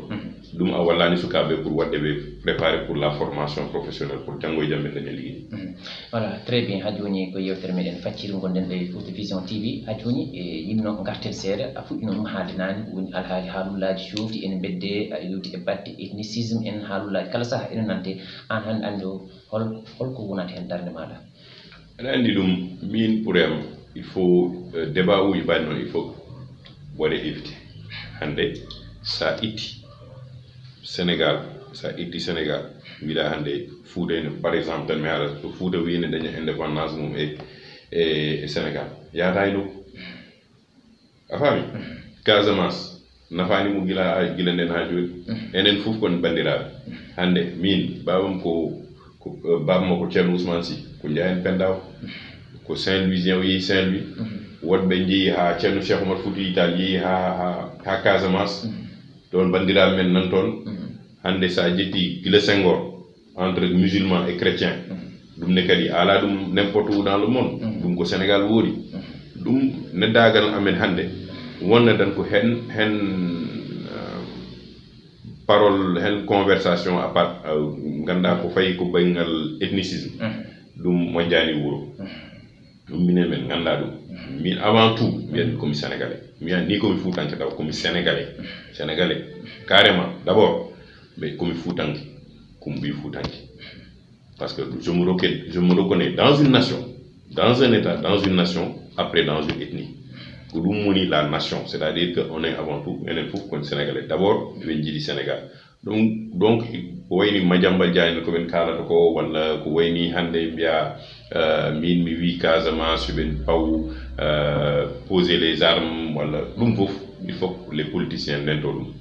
S2: ɗum a wallani sukaɓe pour waɗde ɓe préparer pour la formation professionnelle pour janggo e jamɓe daña ligguey.
S1: Voilà, très bien. Ha joni ko yewtere meɗen facciri gonɗen ɗo e Fouta Vision TV. Ha joni yimno garten seeɗa a fuɗɗino ɗum haalde nane woni alhaali haalullaji jofti ene bedde aɗa yewti e batte ethnicisme en haalullaji kala saaha ene nante an hannde andi o holko wonata hen darde maɗa.
S2: aɗa andi ɗum min pour am il faut débat uji mbaɗi noon il faut waɗe évité hannde sa itti Sénégal wiɗa hannde Fouta ene par exemple tan mi haala so Fouta wi ne daña indépendance mum e Sénégal yahata e dow a faami Casamance nafani mo gila nden ha joni enen fof kon bandiraɓe hannde min babam ko babma ko Ceerno Ousmane Sy ko Ndiayen Pendaw ko Saint-Louisien o yeehi Saint-Louis woɗɓe jeeyi ha Ceerno Cheikh Oumar Foutiyou Tall yeehi ha Casamance ɗon bandiraɓe men nan toon hannde sa jetti gila Senghor entre musulmans et chrétiens ɗum ne kadi ala ɗum n'importe où dans le monde ɗum ko Sénégal woodi ɗum neddagal amen hannde wonna tan ko hen parole hen conversation à part ganda ko fayi ko bayngal ethnicisme ɗum moƴƴani wuro ɗum minen men ganda ɗum min avant tout mbiyan komi sénégalais mi wiyan ni komi fuutanke taw komi sénégalais carrément d'abord mais komi fuutanke komi ɓi fuutanke parce que je me reconnais dans une nation, dans un état, dans une nation, après dans une ethnie. Pour nous, la nation, c'est-à-dire qu'on est avant tout un info comme Sénégalais. D'abord, je vais dire du Sénégal. Donc, wayni Madiambal Diagne ko ben kala ko wala ko wayni hande biya min mi wi Casamance ben paw poser les armes wala dum fof il faut les politiciens dento dum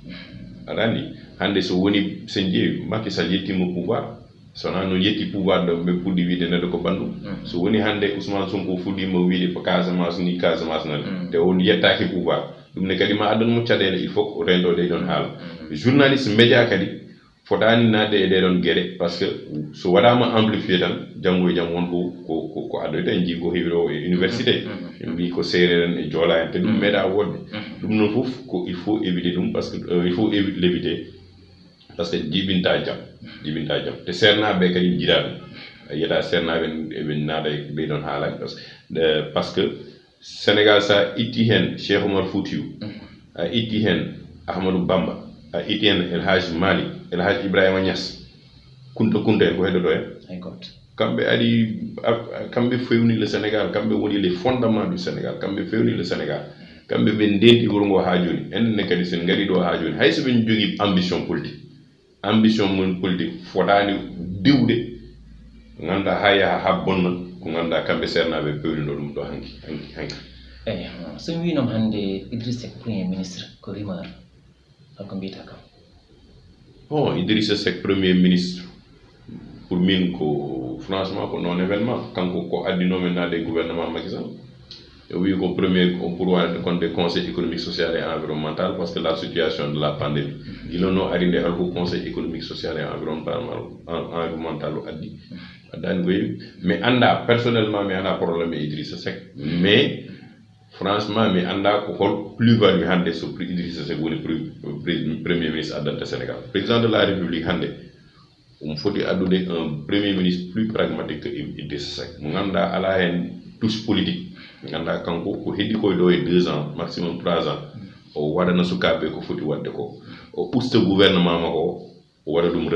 S2: adani hande so woni senje Macky Sall yettimo pouvoir sona no yetti pouvoir do be puddi wiide neddo ko bandu so woni hande Ousmane Sonko fuddima wiide ko Casamance ni Casamance nan te on yettaki pouvoir dum ne kadi ma adon mo cadele il faut rendo de don haala journaliste média kadi fotani nade e de don guede parce que so wadama amplifier tan jango e jam won ko adoyta en jigo hewro e université bi ko sereren e jola en te dum meda wodde dum non fof ko il faut éviter dum parce que il faut l'éviter parce que jibinta jam te sernaɓe kadi jiiɗaɗum yiyata sernaɓe ɓe naada ɓe ɗon haala parce que Sénégal sa itti hen Cheikh Oumar Foutiyou a itti hen Ahmadou Bamba a itti hen El Hadj Malick El Hadj Ibrahima Niass kunta en ko heddoto en kamɓe kamɓe fewni le Sénégal kamɓe woni les fondements du Sénégal kamɓe fewni le Sénégal kamɓe ɓe ndenti wuro ngo ha joni enne kadi sen gari ɗo ha joni hay so ɓen jogui ambition mon politique fotani diwde ganda ha yaha ha bonna ko ganda kamɓe sernaɓe pewniɗo ɗum ɗo hanki
S1: eyi so mi winom hannde Idrissa Seck premier ministre ko rumeur holko mbiyata kam
S2: bon Idrissa Seck premier ministre pour min ko franchement ko non événement kanko ko addinomen nade gouvernement Macky Sall oui ko premier pour waɗde kon des conseil économique social et environnemental parce que la situation de la pandémie gilono ari nde halko conseil économique social et environnemental o addi addani goyi mais anda personnellement mi anda probléme e Idrissa Seck mais franchement mi anda ko hol plus value hande so Idrissa Seck woni premier ministre addanta Sénégal président de la république hande foti addude un premier ministre plus pragmatique que Idrissa Seck mo ganda ala hen touche politique ganda kanko ko heddi koye ɗo e 2 ans maximum 3 ans o waɗana sukaɓe ko foti wadde ko o usta gouvernement makko o waɗa ɗum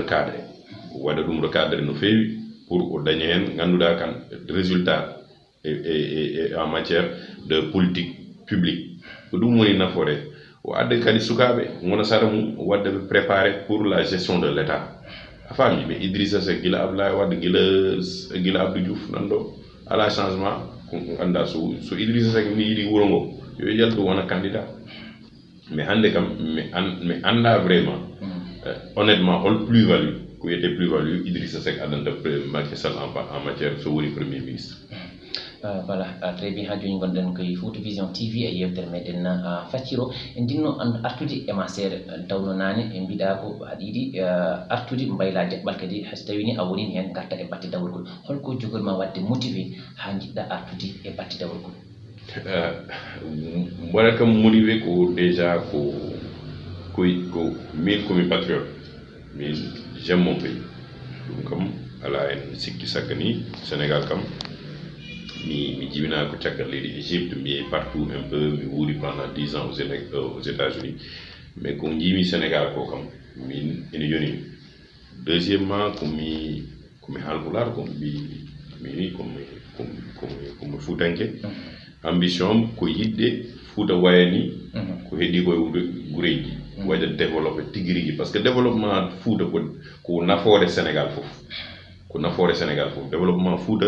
S2: recadré no feewi pour o daña hen ganduɗa kan résultat et en matière de politique publique ko ɗum woni nafoore o adde kadi sukaɓe gona sara mum o wadde ɓe préparé pour la gestion de l'état a faami mais Idrissa Seck gila Abdoulaye Wade gila Abdou Diouf nan ɗo ala changement anda so Idrissa Seck mi yiɗi wuro ngo yo yaltu wona candidat mais hande kam mi anda vraiment honnêtement hol plus-value ko était plus-value Idrissa Seck adanta Macky Sall en matière so woni premier ministre.
S1: Voilà, très bien. Hajuni gonɗen koye Fouta Vision TV e yewtere meɗen facciro en dinno artude e ma seeɗa tawno nane e mbiɗa ko aɗa yiiɗi artude mbayla deɓɓal kadi hayso tawi ni a wonini hen garta e batte dawrugol holko jogorma wadde motivé ha jiɗɗa artude e batte dawrugol?
S2: Waɗata kam motivé ko déjà ko min komi patriote, min j'aime mon pays, ɗum kam ala en sikki sakka ni Sénégal kam mi jibina ko caggal leydi Égypte mi partout un peu mi wuuri pendant 10 ans aux États-Unis mais ko jimi Sénégal ko kam min ene yoni. Deuxièmement komi halpular ko mini komi fuutanke ambition ko yidde Fouta wayani ko heddi koye gureji waɗa développé tigi rigui parce que développement Fouta ko nafoore Sénégal fof développement Fouta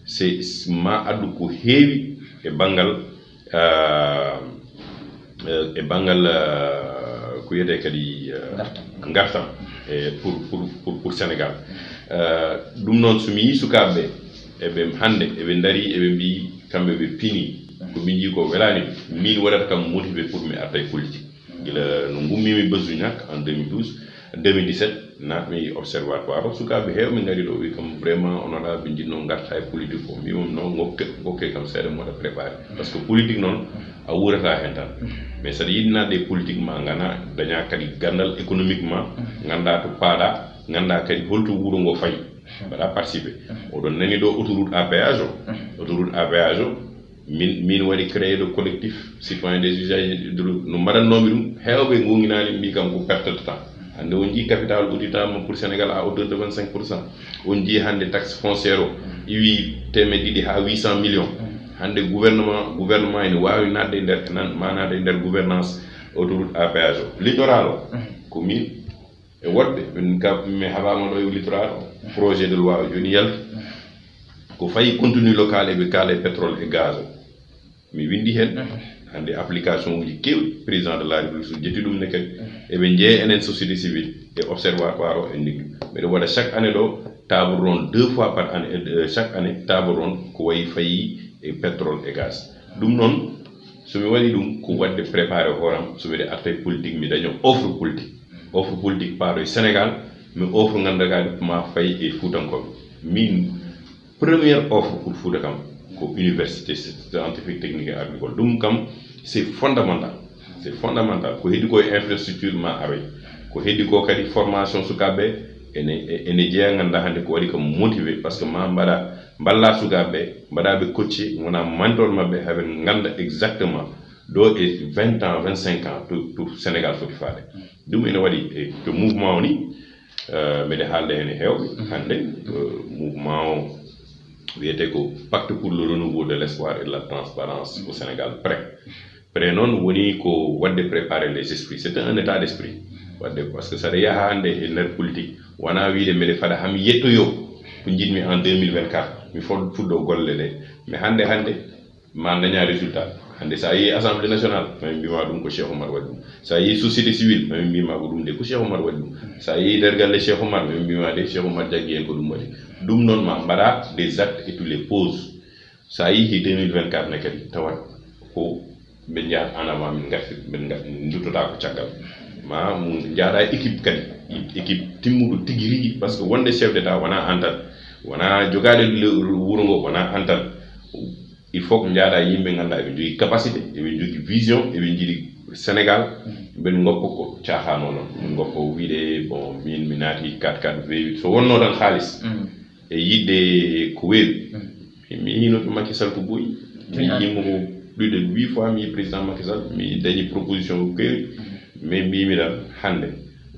S2: c'est ma addu ko heewi e bangal ko yete kadi gartam pour Sénégal ɗum noon somi yi sukaɓeɓe eɓe hande eɓe daari eɓe mbi kamɓe ɓe pini ko min jii ko welani min waɗata kam motivé pour mi arta e politique gila no gummimi Beusouñac en 2017 natmi observatoire sukaɓe hewɓe gari ɗo wi kam vraiment honorable jinno garta e politique ko mbimam noon gokke kam seeɗa moɗa préparé par ce que politique noon a wurata hen tan mais saɗa yiɗi natde e politique ma gana daña kadi gandal économiquement ganda to paaɗa ganda kadi holto wuuro ngo fayi mbaɗa participé oɗon nani ɗo autoroute à péage o min waɗi créé le collectif citoyen des usagers no mbaɗannoɓe ɗum hewɓe gonginani mbi kam ko perte de temps hande on jii capital auditama pour Sénégal à hauteur de 25%, on jii hande taxe foncière o iwi temedɗiɗi ha 800 millions hande gouvernement ene wawi nadde e nder manade e nder gouvernance autoroute à péage o littoral o ko min e woɗɓe mi haɓama ɗo e littoral o projet de loi o joni yalti ko fayi contenu local eɓe kaala e pétrole et gaz o mi windi hen hande application uji kewɗi président de la république so jetti ɗum ne kadi eɓe jeeya enen société civile et observatoire o en liggo mbeɗa waɗa chaque année ɗo table ronde 2 fois par année chaque année table ronde ko wayi fayi e pétrole et gaz ɗum noon somi waɗi ɗum ko wadde préparé hooram so mbiɗa arta e politique mi daño offre politique paaɗo e Sénégal mi offre gandakade ma fayi e Foutankoɓe min première offre pour Fouta kam ko université scientifique technique et agricole ɗum kam c'est fondamental ko heddi ko infrastructure ma aroy ko heddi ko kadi formation sukaɓe ene jeeya ganda hande ko waɗi kam motivé par ce que ma balla sukaɓe mbaɗaɓe coaché wona mentor mabɓe haɓe ganda exactement ɗo e 20 ans 25 ans to Sénégal foti faade ɗum ene waɗi to mouvement o ni mbeɗe haalde hen e hewɓe hande mouvement o wiyete ko pacte pour le renouveau de l'espoir et de la transparence au Sénégal prêt noon woni ko wadde préparer les esprits c'est un état d'esprit wadde parce que saɗa yaha hande e nder politique wona wiide mbeɗe faɗa hami yettoyo ko jiɗmi en 2024 mi fuɗɗo golle ɗe mais hande ma daña résultat hande sa yi assemblée nationale mami mbima ɗum ko Cheikh Oumar waɗi ɗum sa yi société civile mami mbima ko ɗum de ko Cheikh Oumar waɗi ɗum sa yi nder galle Cheikh Oumar mami mbima de Cheikh Oumar jaggi en ko ɗum waɗi ɗum noon ma mbaɗa des actes et tu les poses sa yi 2024 ne kadi tawat ko ɓe jahat en avant min garti ɓe duttota ko caggal ma jaaɗa équipe kadi équipe timmuɗo tigui rigui par ce que wonde chef d'état wona antal wona jogade wuuro ngo wona antal il faut que jaaɗa yimɓe ganda eɓe jogui capacité eɓe jogui vision eɓe jiiɗi Sénégal ɓen goppa ko cahano noon min goppa wiide bon min mi naati 4 V8 so wonno tan haalis e yidde ko weewi mi yinoto Macky Sall ko boyi mi yimmo ko plus de 8 fois mi président Macky Sall mi dañi proposition ko kewi mais mbimi tan hande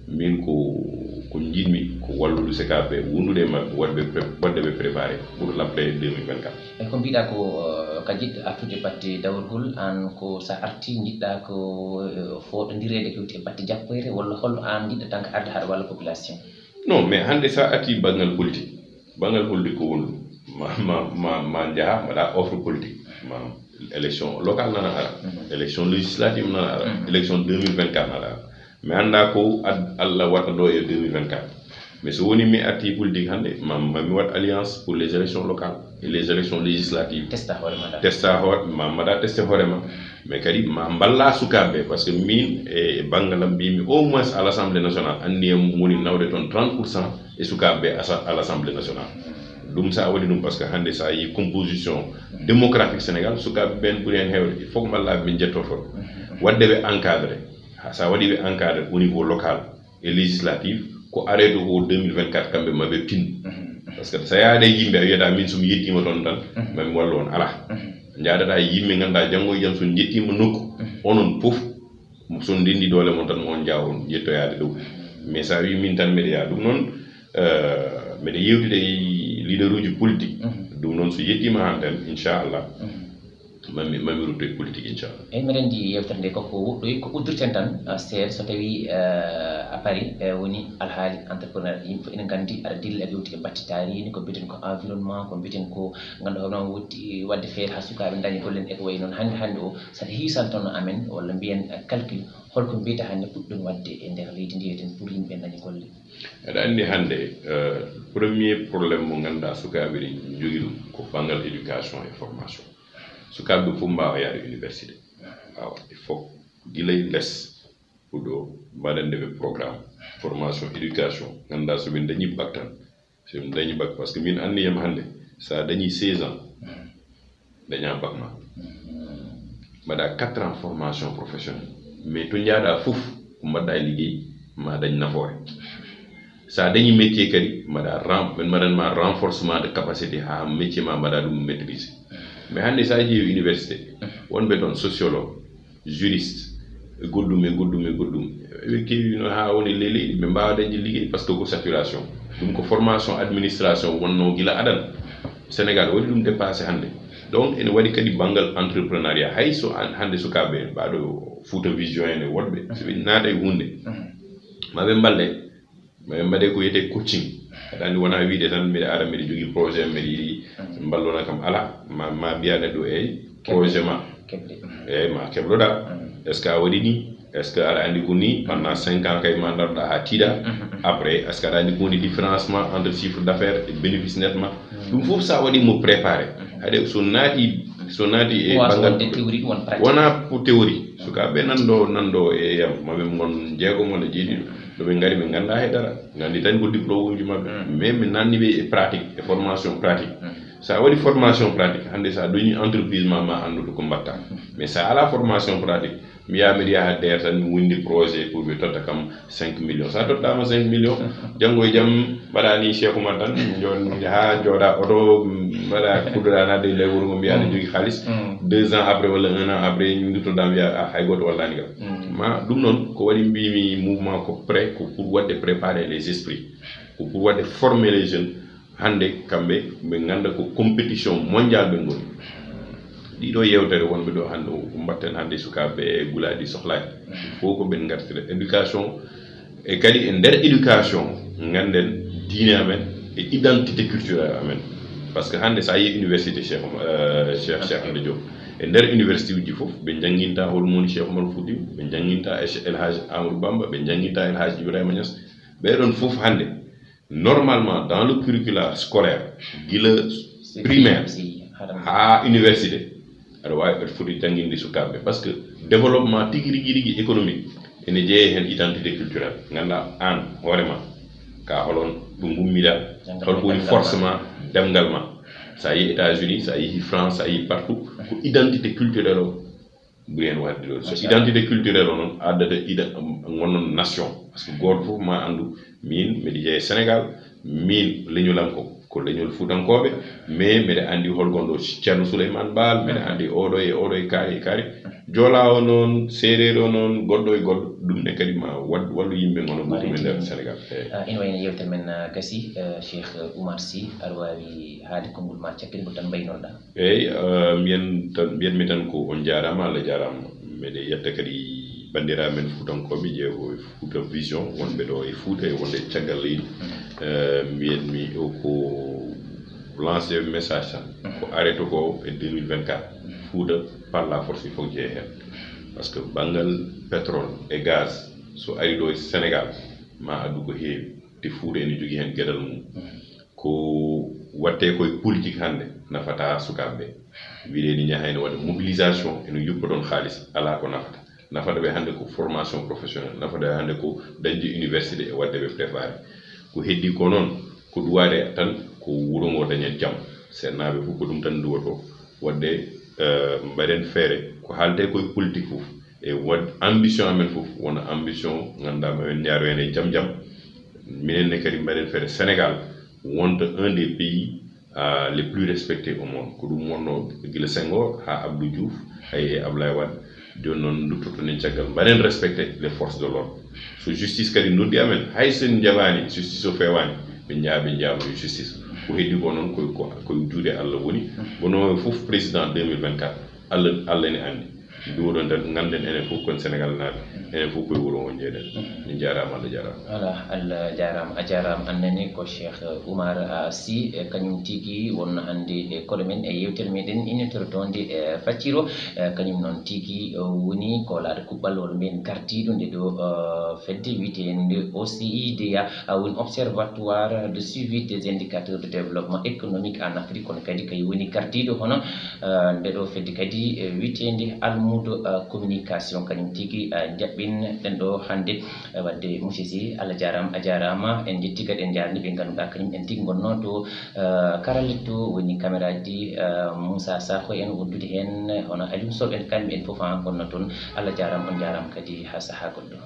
S2: min ko jiɗmi ko wallude SECAP wondude mabɓe wadde ɓe préparé pour l'après 2024
S1: e ko mbiɗa ko ka jiɗɗo artude batte dawrgol an ko sa arti jiɗɗa ko foɗodirede kewti e batte jappoyre walla holno an jiɗɗa tan ko arde haɗa walla population
S2: non mais hande sa arti banggal politique ko wonɗum ma jaaha mbaɗa offre politique ma élection locale nana ara élection législative nana ara élection 2024 nana ara mais anda ko Allah wata do e 2024 mais so woni mi arti politique hande mi wat alliance pour les élections locales et les élections législatives testa hore ma tester horema mais kadi ma balla sukabe parce que min e bangalam bi mi au moins à l'Assemblée nationale andi woni nawde ton 30% e sukabe à l'Assemblée nationale dum sa wadi dum parce que hande sa yi composition démocratique Sénégal sukabe ben pour en hewde il faut que balla bi jettoto wadde be encadrer sa wadi be encadrer au niveau local et législatif ko arrêté au 2024 kambe mabe tin parce que sa yaade yimbe yeda min sum yettima ton tan mami wallon ala jaadata yimbe ganda jango jam so jettima nokku onon fof so ndindi dole mon tan on jaawon jettoyaade dow mais sa wi min tan media dum non mede yewtide leaderuji politique dum non so yettima hanten inchallah mami rutto politique inchallah
S1: e meden di yewtande ko wuddo ko uddirten tan ser so tawi a Paris woni alhaali entrepreneur yimbe ene gandi ara dilla e yewti e battitaari ni ko biten ko environnement ko biten ko ganda non wutti wadde feere ha sukaabe dañi gollen e ko way non hande o sa hiisan ton amen walla mbiyen calcul holko mbiyata hande puddum wadde e nder leydi ndiyeten pour yimbe dañi golle
S2: ada andi hande premier problème mo ganda sukaabe ni jogi ko bangal éducation et formation sukabe fu mbawa yaade université waaw il faut gilay less udo badande be programme formation éducation ganda so min dañi bac tan so min dañi bac parce que min andi yam hande sa dañi 16 ans daña bac ma mada 4 ans formation professionnelle mais to njaada fouf ko mbadda liggéey ma dañ nafoore sa dañi métier kadi mada ma renforcement de capacité ha métier ma mada dum maîtriser mais hande sa jeeyi université wonbe don sociologue juriste goddum kewi no ha woni leli be mbaawa dañi liggéey parce que ko saturation dum ko formation administration wonno gila adan Sénégal wadi dum dépasser hande donc ene wadi kadi bangal entrepreneuriat hay so hande sukabe baado Fouta Vision ene wodbe so be naade hunde mabe mballe ko yete coaching adani wona wiide tan mi ara mi jogi projet mi mballona kam ala ma biane do projet ma ma kebloda est ce que wadi ni est ce que ala andi ko ni pendant 5 ans kay mandarda ha tida après est ce que ala andi ko ni différencement entre chiffre d'affaires et bénéfice nettement dum fof sa wadi mo préparer ade so naati e bangal théorie won pratique wona pour théorie suka be nando e yam mabe ngon jeego mo ne jidi do be ngari be ganda he dara ngandi tan ko diplôme uji mabbe mais mi nanni be e pratique et formation pratique sa wadi formation pratique hande sa doñi entreprise ma andu ko mbatta mais ça à la formation pratique mi ya der tan wundi projet pour be tota kam 5 millions sa tota ma 5 millions jango jam badani Cheikh Oumar tan jon ha joda auto bada kudura na de lewur mo biya jogi khalis 2 ans après wala 1 an après ñu ngi to dam ya hay goto wala ni ma dum non ko wadi mbimi mouvement ko prêt ko pour wadde préparer les esprits ko pour wadde former les jeunes hande kambe be nganda ko compétition mondiale be ngoni di do yewtere wonbe do hande ko mbatten hande sukabe guladi soxlaay foko ben ngartire éducation et kadi en der éducation nganden diine amen et identité culturelle amen parce que hande sa yi université Cheikh Anta Diop e der université uji fof be janginta hol moni Cheikh Oumar Fouti be janginta El Hadj Amadou Bamba be janginta El Hadj Ibrahima Niass be don fof hande normalement dans le curricula scolaire gila primaire à université alors ouais faut jangindi sukabe parce que développement tigi économique ene jeye hen identité culturelle nganda an horema ka holon bu ngummida hol ko forcément demgal ma ça y États-Unis ça y France ça y partout ko identité culturelle bu en waddi do so identité culturelle non adata ngonon nation parce que goto fof ma andu min mi di Sénégal min leñu lam ko leñol futankobe mais mede andi holgondo Ceerno Souleymane Baal mede andi odo e kaari jola o non serero non goddo e goddo dum ne kadi ma wallu yimbe ngono butu men der Sénégal
S1: en wayna yewtel men kasi Cheikh Oumar Sy arwawi haade kongol ma ciakkel ko tan baynonda mi tan ko on jaarama Allah jaarama mede yetta kadi bandira men futankobe jeego Fouta Vision wonbe do e Fouta e wonde ciagal leydi mi ko lancer message ko arrêté ko e 2024
S2: Fouta par la force il faut jeexen parce que bangal pétrole et gaz so ari ɗo Sénégal ma addu ko heewi te Fouta ene jogii heen geɗal mum ko watte koye politique hannde nafata sukaɓe wiide ni ñaha ene waɗa mobilisation ene yuppa ɗon haalis ala ko nafata ɓe hannde ko formation professionnelle nafata ɓe hannde ko dañde université e wadde ɓe préparé ko heddi ko noon ko duwaade tan ko wuro ngo dañen jam sennaɓe fof ko ɗum tan duwoto wadde mbaɗen feere ko haalte koye politique fof e wad ambition amen fof wona ambition gandama en jaaro hen e jam minenne kadi mbaɗen feere Sénégal wonta un des pays les plus respectés au monde ko ɗum wonno gila Senghor ha Abdou Diouf hay Abdoulaye Wade joni noon duttotonen caggal mbaɗen respecté les forces de l'ordre so justice kadi noddi amen hay sen jaɓani justice o fewani ɓe jaaɓe justice ko heddi ko noon koye juuɗe Allah woni bono fof président 2024 Allah ne andi ɗum ɗon tan ganden enen fof kon Sénégal naaɓe enen fof koye wuro o jeeɗen min jarama Allah jarama
S1: voilà Allah jarama a jarama annani ko Cheikh Oumar Sy kañum tigui wonno hannde e koɗo men e yewtere meɗen initortonde e facciro kañum noon tigui woni ko laata kuɓɓal wol men gardiɗo nde ɗo fedde witende OCIDEA woni observatoire de suivi des indicateurs de développement économique en Afrique kono kadi kay woni gardiɗo hono nde ɗo fedde kadi witende almudo communication kañum tigui jaɓɓin ɗen ɗo hannde wadde monsieur Sy Allah jarama a jarama en jetti kadi en jarni ɓe ganduɗa kañum en tigui gonno to karalle to woni caméra ji Moussa Sakho en wondude hen hono Aliou Sow en kamɓe en foof gonno toon Allah jarama on jarama kadi ha saaha goɗɗo